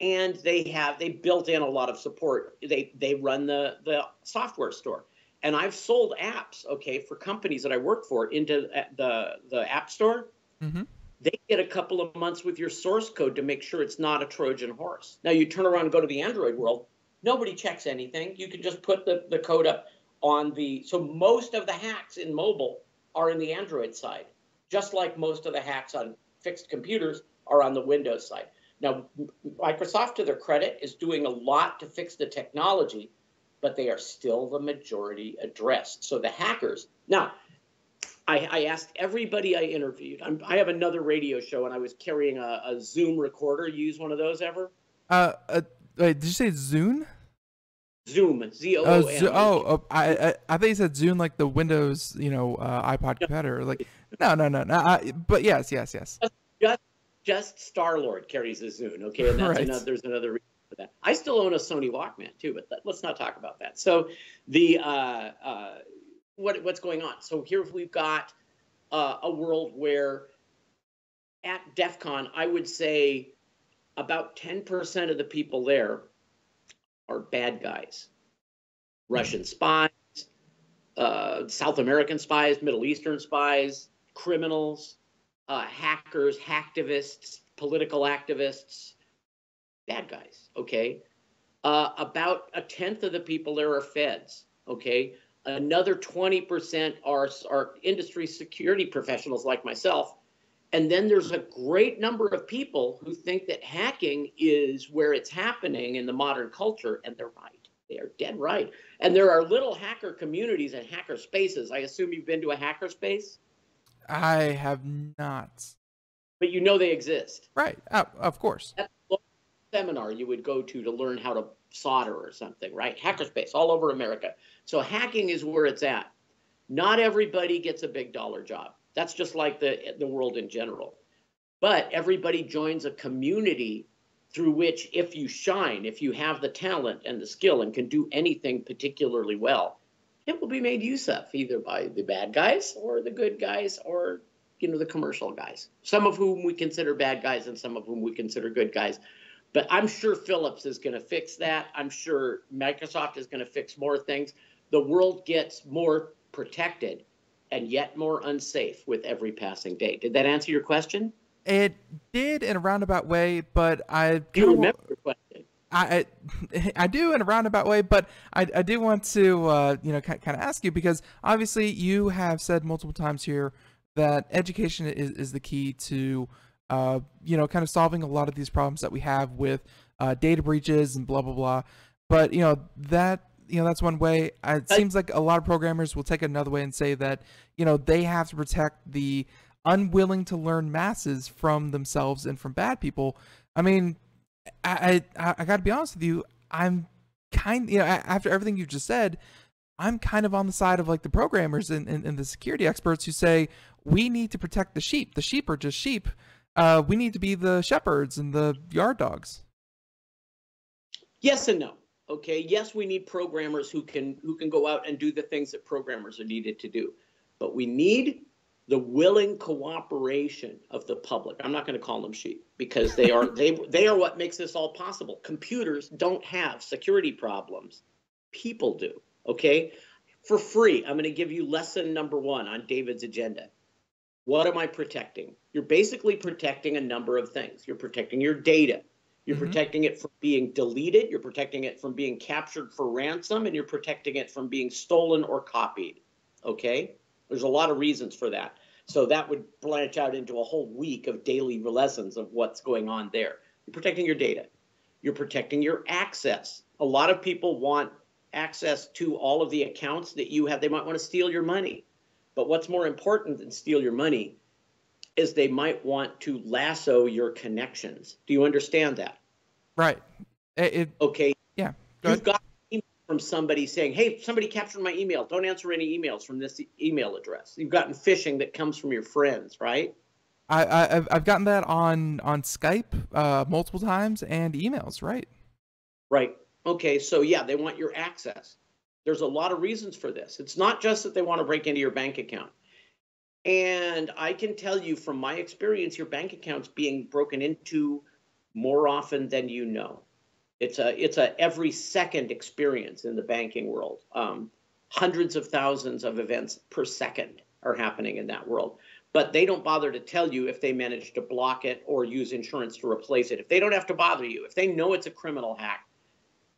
And they built in a lot of support. They run the software store. And I've sold apps, okay, for companies that I work for into the App Store. Mm-hmm. They get a couple of months with your source code to make sure it's not a Trojan horse. Now, you turn around and go to the Android world, nobody checks anything. You can just put the code up on so most of the hacks in mobile are in the Android side, just like most of the hacks on fixed computers are on the Windows side. Now, Microsoft, to their credit, is doing a lot to fix the technology, but they are still the majority address. So the hackers. Now, I asked everybody I interviewed. I have another radio show, and I was carrying a Zoom recorder. You use one of those ever? Wait, did you say Zune? Zoom, Z-O-O-M. I think you said Zune, like the Windows, iPod competitor. Like, no. But yes. Just Star-Lord carries a Zune, okay? And that's Right. there's another reason for that. I still own a Sony Walkman too, but let's not talk about that. So the what's going on? So here we've got a world where at Defcon, I would say about 10% of the people there are bad guys. Russian spies, South American spies, Middle Eastern spies, criminals, hackers, hacktivists, political activists, bad guys, okay? About a tenth of the people there are feds, okay? Another 20% are industry security professionals like myself. And then there's a great number of people who think that hacking is where it's happening in the modern culture, and they're right. They are dead right. And there are little hacker communities and hacker spaces. I assume you've been to a hacker space? I have not. But you know they exist. Right. Of course. That's a seminar you would go to learn how to solder or something, right? Hackerspace all over America. So hacking is where it's at. Not everybody gets a big dollar job. That's just like the world in general. But everybody joins a community through which, if you shine, if you have the talent and the skill and can do anything particularly well, it will be made use of either by the bad guys or the good guys or, the commercial guys, some of whom we consider bad guys and some of whom we consider good guys. But I'm sure Philips is going to fix that. I'm sure Microsoft is going to fix more things. The world gets more protected and yet more unsafe with every passing day. Did that answer your question? It did in a roundabout way, but I do you remember your question? I do in a roundabout way, but I do want to kind of ask you, because obviously you have said multiple times here that education is the key to kind of solving a lot of these problems that we have with data breaches and blah blah blah. But that's one way. It seems like a lot of programmers will take it another way and say that they have to protect the unwilling to learn masses from themselves and from bad people. I mean, I got to be honest with you. I'm kind, after everything you've just said, I'm kind of on the side of like the programmers and the security experts who say we need to protect the sheep. The sheep are just sheep. We need to be the shepherds and the yard dogs. Yes and no. Okay. Yes, we need programmers who can go out and do the things that programmers are needed to do, but we need the willing cooperation of the public. I'm not going to call them sheep because they are they are what makes this all possible. Computers don't have security problems. People do. Okay? For free, I'm going to give you lesson number 1 on David's agenda. What am I protecting? You're basically protecting a number of things. You're protecting your data. You're protecting it from being deleted. You're protecting it from being captured for ransom, and you're protecting it from being stolen or copied. Okay? There's a lot of reasons for that. So that would branch out into a whole week of daily lessons of what's going on there. You're protecting your data. You're protecting your access. A lot of people want access to all of the accounts that you have. They might want to steal your money. But what's more important than steal your money is they might want to lasso your connections. Do you understand that? Right. Okay. Yeah. You've got from somebody saying, hey, somebody captured my email. Don't answer any emails from this email address. You've gotten phishing that comes from your friends, right? I've gotten that on Skype multiple times and emails, right? Right. Okay, so yeah, they want your access. There's a lot of reasons for this. It's not just that they want to break into your bank account. And I can tell you from my experience, your bank account's being broken into more often than you know. It's a every second experience in the banking world. Hundreds of thousands of events per second are happening in that world. But they don't bother to tell you if they manage to block it or use insurance to replace it. If they don't have to bother you, if they know it's a criminal hack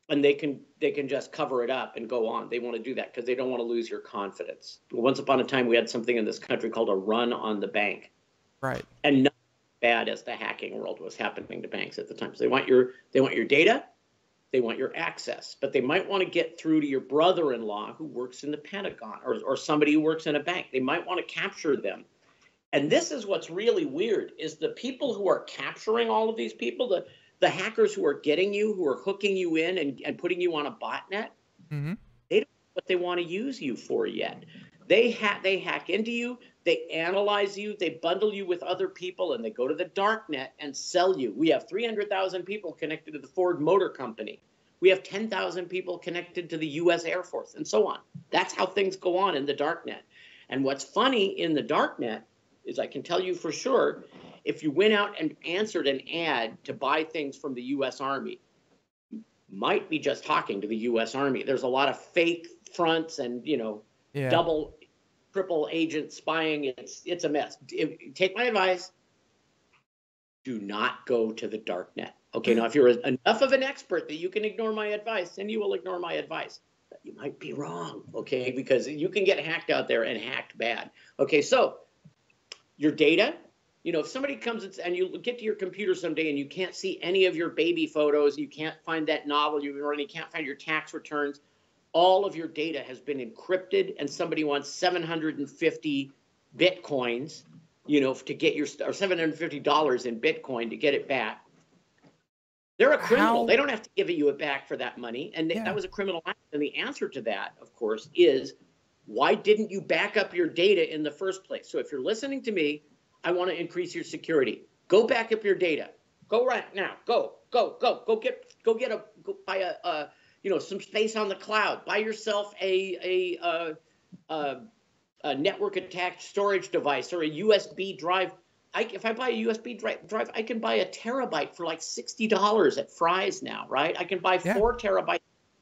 and they can just cover it up and go on, they want to do that because they don't want to lose your confidence. Once upon a time, we had something in this country called a run on the bank. Right. And not as bad as the hacking world was happening to banks at the time. So they want your data. They want your access, but they might want to get through to your brother-in-law who works in the Pentagon or somebody who works in a bank. They might want to capture them. And this is what's really weird is the people who are capturing all of these people, the hackers who are getting you, who are hooking you in and putting you on a botnet, Mm-hmm. they don't know what they want to use you for yet. They hack into you, they analyze you, they bundle you with other people, and they go to the dark net and sell you. We have 300,000 people connected to the Ford Motor Company. We have 10,000 people connected to the U.S. Air Force, and so on. That's how things go on in the dark net. And what's funny in the dark net is, I can tell you for sure, if you went out and answered an ad to buy things from the U.S. Army, you might be just talking to the U.S. Army. There's a lot of fake fronts and, double, triple agent spying. It's a mess. Take my advice. Do not go to the dark net. Okay, now if you're enough of an expert that you can ignore my advice, then you will ignore my advice. But you might be wrong, okay, because you can get hacked out there, and hacked bad. Okay, so your data, if somebody comes and you get to your computer someday and you can't see any of your baby photos, you can't find that novel you wrote, you can't find your tax returns, all of your data has been encrypted, and somebody wants 750 Bitcoins, to get or $750 in Bitcoin to get it back. They're a criminal. They don't have to give you it back for that money. And that was a criminal act. And the answer to that, of course, is why didn't you back up your data in the first place? So if you're listening to me, I want to increase your security. Go back up your data. Go right now. Go buy some space on the cloud. Buy yourself a network attached storage device or a USB drive. If I buy a USB drive, I can buy a terabyte for like $60 at Fry's now, right? I can buy 4 terabytes,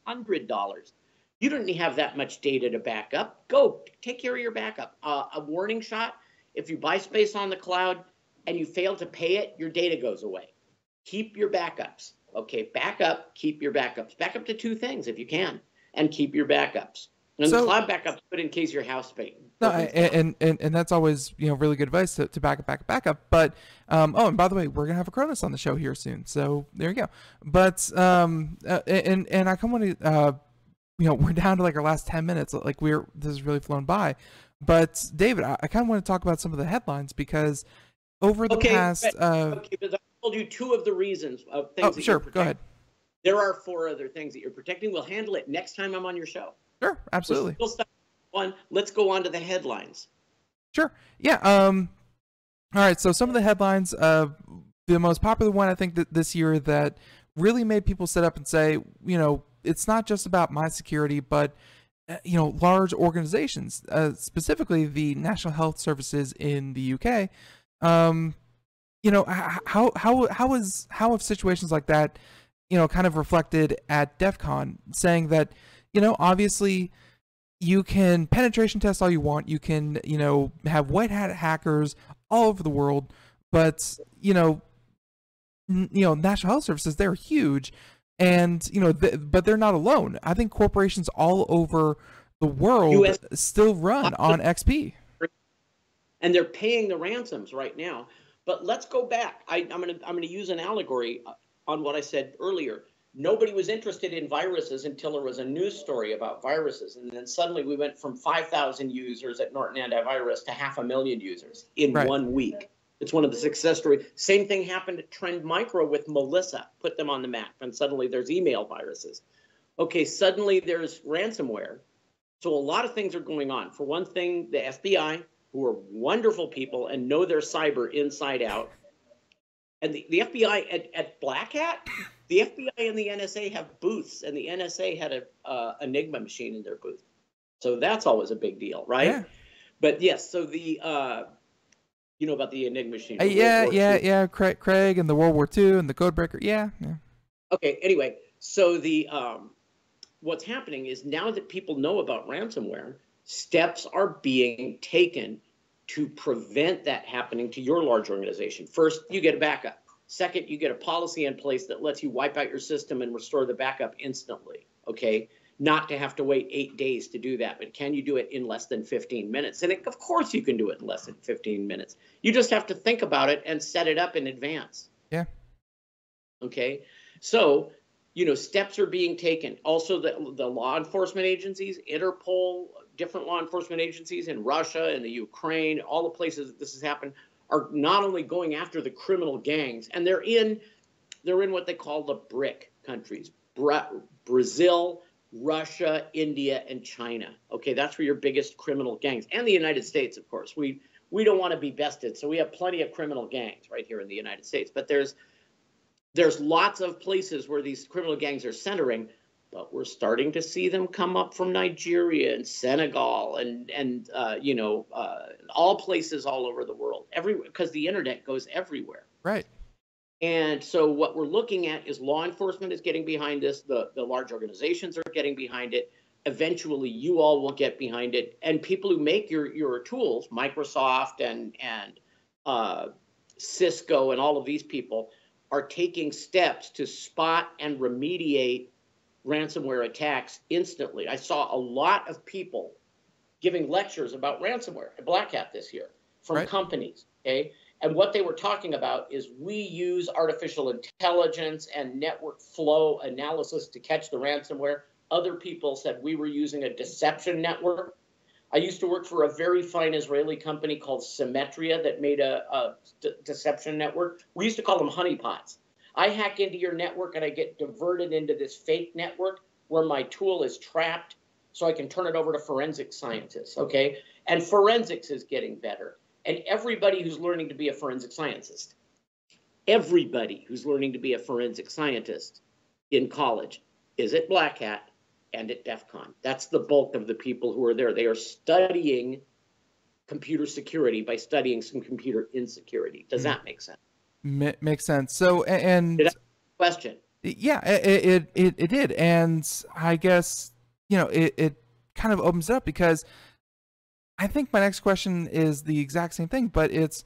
$100. You don't have that much data to back up. Go take care of your backup. A warning shot: if you buy space on the cloud and you fail to pay it, your data goes away. Keep your backups. Okay, back up. Keep your backups. Back up to 2 things if you can, and keep your backups. And the cloud backup's good in case your house fails. No, and that's always really good advice to back up. But and by the way, we're gonna have a Cronus on the show here soon, so there you go. But and I kind of want to we're down to like our last 10 minutes. Like this has really flown by. But David, I kind of want to talk about some of the headlines because over the past. Because I told you 2 of the reasons of things. Oh, sure. Go ahead. There are 4 other things that you're protecting. We'll handle it next time I'm on your show. Sure, absolutely. Let's go on to the headlines. Sure. Yeah. All right. So some of the headlines. The most popular one, I think, that this year that really made people sit up and say, it's not just about my security, but large organizations, specifically the National Health Services in the UK. How have situations like that, kind of reflected at Defcon, saying that. Obviously, you can penetration test all you want. You can, have white hat hackers all over the world. But, National Health Services, they're huge. And, but they're not alone. I think corporations all over the world still run on XP. And they're paying the ransoms right now. But let's go back. I'm gonna use an allegory on what I said earlier. Nobody was interested in viruses until there was a news story about viruses. And then suddenly we went from 5,000 users at Norton Antivirus to 500,000 users in 1 week. It's one of the success stories. Same thing happened at Trend Micro with Melissa, put them on the map, and suddenly there's email viruses. Okay, suddenly there's ransomware. So a lot of things are going on. For one thing, the FBI, who are wonderful people and know their cyber inside out, and the FBI at Black Hat, the FBI and the NSA have booths, and the NSA had a Enigma machine in their booth. So that's always a big deal, right? Yeah. But yes, so the about the Enigma machine. Yeah. Craig and the World War II and the Codebreaker. Yeah. Okay. Anyway, so the what's happening is now that people know about ransomware, steps are being taken to prevent that happening to your large organization. First, you get a backup. Second, you get a policy in place that lets you wipe out your system and restore the backup instantly, okay? Not to have to wait 8 days to do that, but can you do it in less than 15 minutes? And of course you can do it in less than 15 minutes. You just have to think about it and set it up in advance. Yeah. Okay, so, steps are being taken. Also, the law enforcement agencies, Interpol, different law enforcement agencies in Russia and the Ukraine, all the places that this has happened, are not only going after the criminal gangs, and they're in they're in what they call the BRIC countries: Brazil, Russia, India, and China. Okay, that's where your biggest criminal gangs, and the United States, of course. We don't want to be bested, so we have plenty of criminal gangs right here in the United States. But there's lots of places where these criminal gangs are centering, but we're starting to see them come up from Nigeria and Senegal and all places all over the world, everywhere, because the internet goes everywhere. Right. And so what we're looking at is law enforcement is getting behind this. The large organizations are getting behind it. Eventually, you all will get behind it. And people who make your tools, Microsoft and Cisco and all of these people, are taking steps to spot and remediate ransomware attacks instantly. I saw a lot of people giving lectures about ransomware at Black Hat this year from companies, okay? And what they were talking about is we use artificial intelligence and network flow analysis to catch the ransomware. Other people said we were using a deception network. I used to work for a very fine Israeli company called Symmetria that made a deception network. We used to call them honeypots. I hack into your network and I get diverted into this fake network where my tool is trapped so I can turn it over to forensic scientists, okay? And forensics is getting better. And everybody who's learning to be a forensic scientist, everybody who's learning to be a forensic scientist in college is at Black Hat and at Defcon. That's the bulk of the people who are there. They are studying computer security by studying some computer insecurity. Does that make sense? Makes sense. So, and did I question? Yeah, it did. And I guess, it kind of opens it up, because I think my next question is the exact same thing, but it's,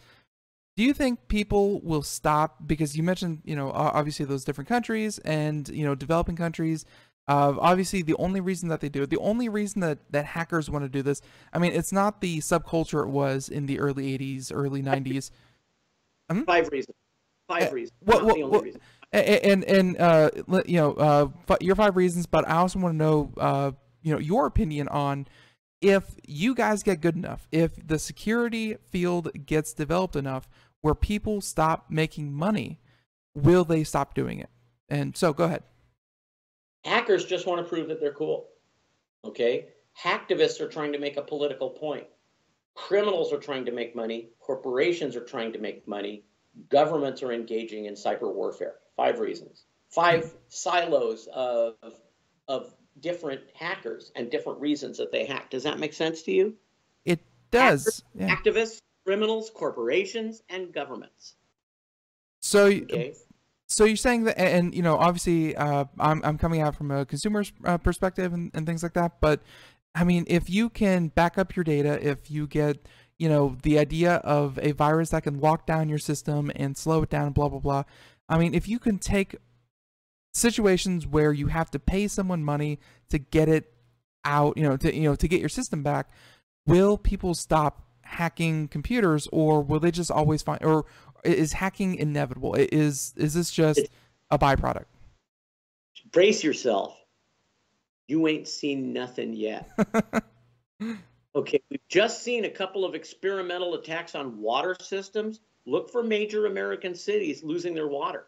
do you think people will stop? Because you mentioned, obviously those different countries and, developing countries. Obviously, the only reason that they do it, the only reason that hackers want to do this, I mean, it's not the subculture it was in the early 80s, early 90s. 5 reasons. 5 reasons. Not the only reason. And your 5 reasons, but I also want to know, your opinion on, if you guys get good enough, if the security field gets developed enough where people stop making money, will they stop doing it? And so, go ahead. Hackers just want to prove that they're cool, okay? Hacktivists are trying to make a political point. Criminals are trying to make money. Corporations are trying to make money. Governments are engaging in cyber warfare. 5 reasons. 5 silos of different hackers and different reasons that they hack. Does that make sense to you? It does. Hackers, activists, criminals, corporations, and governments. So, okay. So you're saying that, and obviously, I'm coming out from a consumer's perspective and things like that. But I mean, if you can back up your data, if you get the idea of a virus that can lock down your system and slow it down, blah blah blah. I mean, if you can take situations where you have to pay someone money to get it out, to get your system back, will people stop hacking computers, or will they just always find, or is hacking inevitable? Is this just a byproduct? Brace yourself. You ain't seen nothing yet. Okay, we've just seen a couple of experimental attacks on water systems. Look for major American cities losing their water.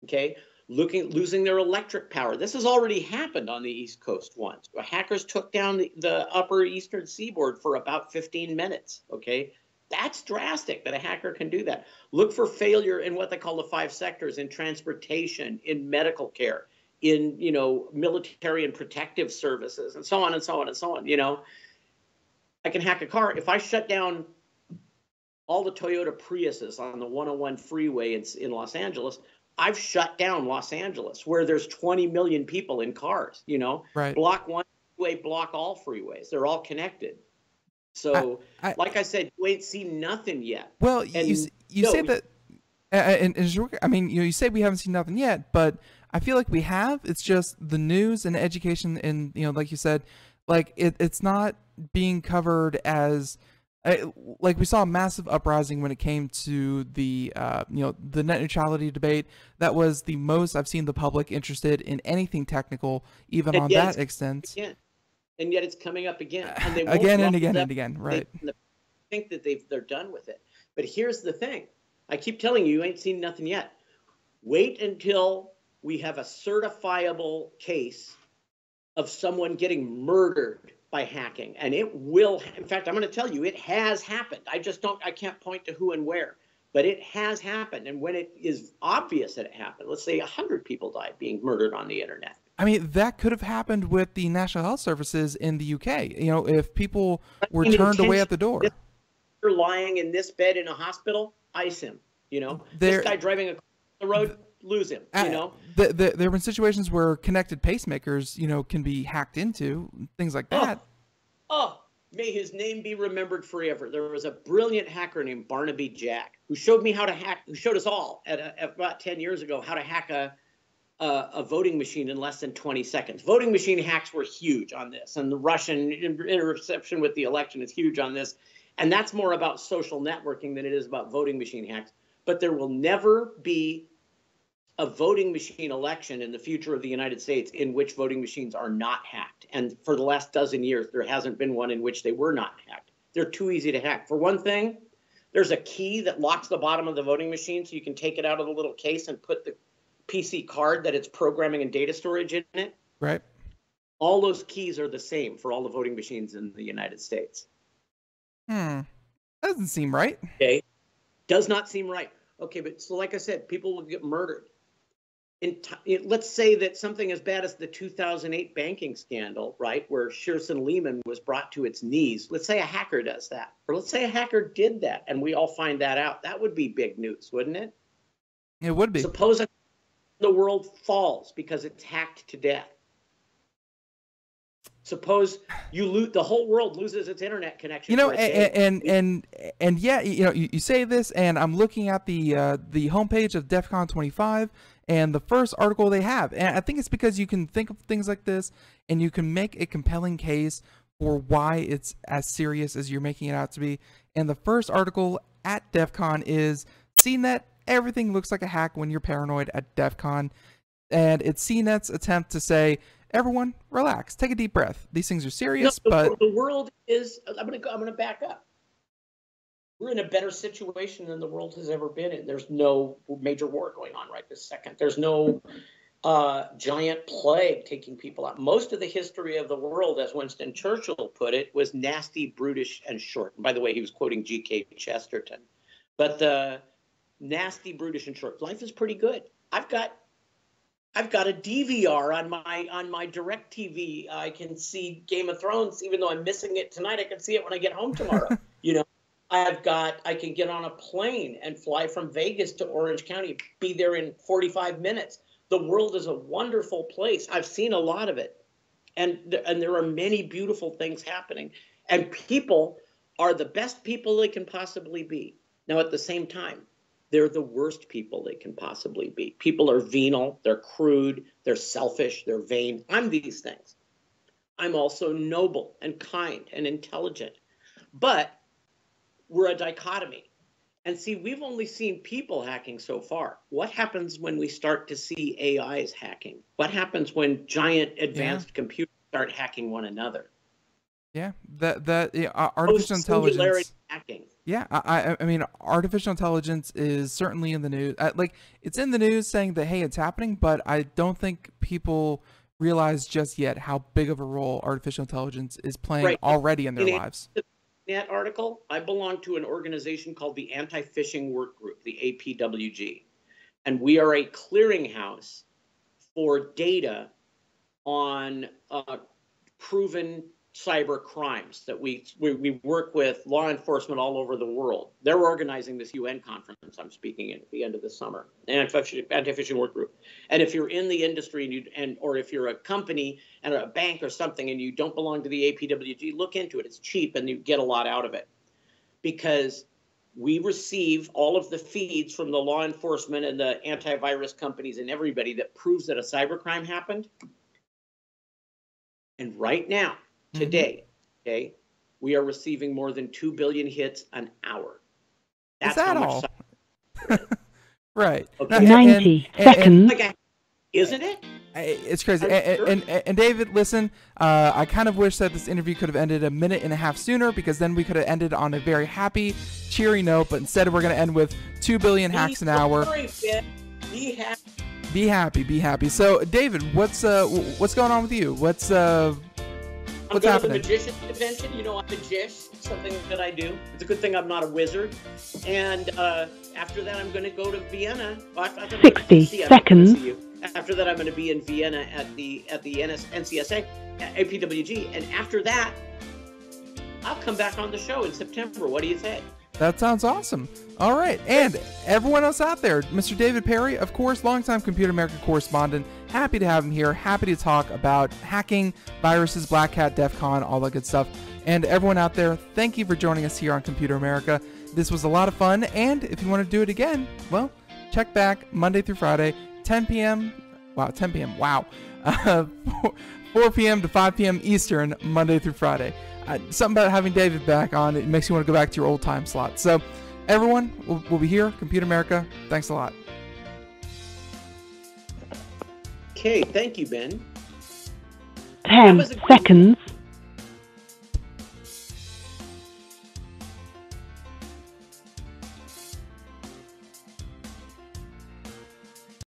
Okay, losing their electric power. This has already happened on the East Coast once. Hackers took down the upper eastern seaboard for about 15 minutes, okay? That's drastic that a hacker can do that. Look for failure in what they call the 5 sectors, in transportation, in medical care, in, military and protective services, and so on and so on and so on, I can hack a car. If I shut down all the Toyota Priuses on the 101 freeway in Los Angeles, I've shut down Los Angeles, where there's 20 million people in cars, Right. Block one freeway, block all freeways. They're all connected. So, like I said, you ain't seen nothing yet. Well, and you say that, I mean, you say we haven't seen nothing yet, but I feel like we have. It's just the news and education, and like you said, like it's not being covered as. Like we saw a massive uprising when it came to the the net neutrality debate. That was the most I've seen the public interested in anything technical, even on that extent. Again. And yet it's coming up again, and they won't again and again and again. Right? They think that they're done with it. But here's the thing: I keep telling you, you ain't seen nothing yet. Wait until we have a certifiable case of someone getting murdered by hacking. And it will, in fact, I'm going to tell you, it has happened. I can't point to who and where, but it has happened. And when it is obvious that it happened, let's say 100 people died being murdered on the internet. I mean, that could have happened with the National Health Services in the UK. You know, if people were turned away at the door. You're lying in this bed in a hospital, ice him. You know, this guy driving across the road, lose him. You know, there have been situations where connected pacemakers, you know, can be hacked into, things like that. Oh, may his name be remembered forever. There was a brilliant hacker named Barnaby Jack who showed me how to hack. Who showed us all at about 10 years ago how to hack a voting machine in less than 20 seconds. Voting machine hacks were huge on this, and the Russian interception with the election is huge on this. And that's more about social networking than it is about voting machine hacks. But there will never be a voting machine election in the future of the United States in which voting machines are not hacked. And for the last dozen years, there hasn't been one in which they were not hacked. They're too easy to hack. For one thing, there's a key that locks the bottom of the voting machine so you can take it out of the little case and put the PC card that it's programming and data storage in it. Right. All those keys are the same for all the voting machines in the United States. Doesn't seem right. Okay. Does not seem right. Okay, but so like I said, people will get murdered. Let's say that something as bad as the 2008 banking scandal, right, where Shearson Lehman was brought to its knees. Let's say a hacker does that. Or let's say a hacker did that and we all find that out. That would be big news, wouldn't it? It would be. Suppose the world falls because it's hacked to death. Suppose the whole world loses its internet connection. You know, and yeah, you know, you say this, and I'm looking at the homepage of Defcon 25, and the first article they have, and I think it's because you can think of things like this, and you can make a compelling case for why it's as serious as you're making it out to be. And the first article at Defcon is CNET. Everything looks like a hack when you're paranoid at Defcon, and it's CNET's attempt to say, everyone, relax, take a deep breath. These things are serious, but the world is. I'm gonna back up. We're in a better situation than the world has ever been in. There's no major war going on right this second. There's no giant plague taking people out. Most of the history of the world, as Winston Churchill put it, was nasty, brutish, and short. And by the way, he was quoting G.K. Chesterton. But nasty, brutish, and short. Life is pretty good. I've got a DVR on my DirecTV. I can see Game of Thrones, even though I'm missing it tonight. I can see it when I get home tomorrow. You know, I can get on a plane and fly from Vegas to Orange County, be there in 45 minutes. The world is a wonderful place. I've seen a lot of it, and there are many beautiful things happening. And people are the best people they can possibly be. Now, at the same time, they're the worst people they can possibly be. People are venal, they're crude, they're selfish, they're vain. I'm these things. I'm also noble and kind and intelligent. But we're a dichotomy. And see, we've only seen people hacking so far. What happens when we start to see AIs hacking? What happens when giant advanced computers start hacking one another? Yeah, artificial intelligence. Hacking. Yeah, I mean, artificial intelligence is certainly in the news. Like, it's in the news saying that, hey, it's happening, but I don't think people realize just yet how big of a role artificial intelligence is playing already in their lives. That article, I belong to an organization called the Anti-Phishing Work Group, the APWG, and we are a clearinghouse for data on proven cyber crimes that we work with law enforcement all over the world. They're organizing this UN conference I'm speaking in at the end of the summer, Anti-Phishing Work Group. And if you're in the industry or if you're a company and a bank or something and you don't belong to the APWG, look into it. It's cheap and you get a lot out of it, because we receive all of the feeds from the law enforcement and the antivirus companies and everybody that proves that a cybercrime happened. And right now, today, okay, we are receiving more than 2 billion hits an hour. That's how much all? Right. Okay. 90 seconds. Isn't it? It's crazy. And David, listen, I kind of wish that this interview could have ended a minute and a half sooner, because then we could have ended on a very happy, cheery note, but instead we're going to end with 2 billion hacks an hour. Be happy. Be happy. Be happy. So, David, what's going on with you? What's I'm going happening? to the magician's convention. You know, I'm a magician. Something that I do. It's a good thing I'm not a wizard. And after that, I'm going to go to Vienna. 60 seconds. After that, I'm going to be in Vienna at the NCSA, APWG, and after that, I'll come back on the show in September. What do you think? That sounds awesome. All right. And everyone else out there, Mr. David Perry, of course, longtime Computer America correspondent. Happy to have him here. Happy to talk about hacking, viruses, Black Hat, Defcon, all that good stuff. And everyone out there, thank you for joining us here on Computer America. This was a lot of fun. And if you want to do it again, well, check back Monday through Friday, 10 p.m. Wow, 10 p.m. Wow. 4 p.m. to 5 p.m. Eastern, Monday through Friday. Something about having David back on, it makes you want to go back to your old time slot. So, everyone, we'll be here, Computer America. Thanks a lot. Okay, thank you, Ben. 10 seconds.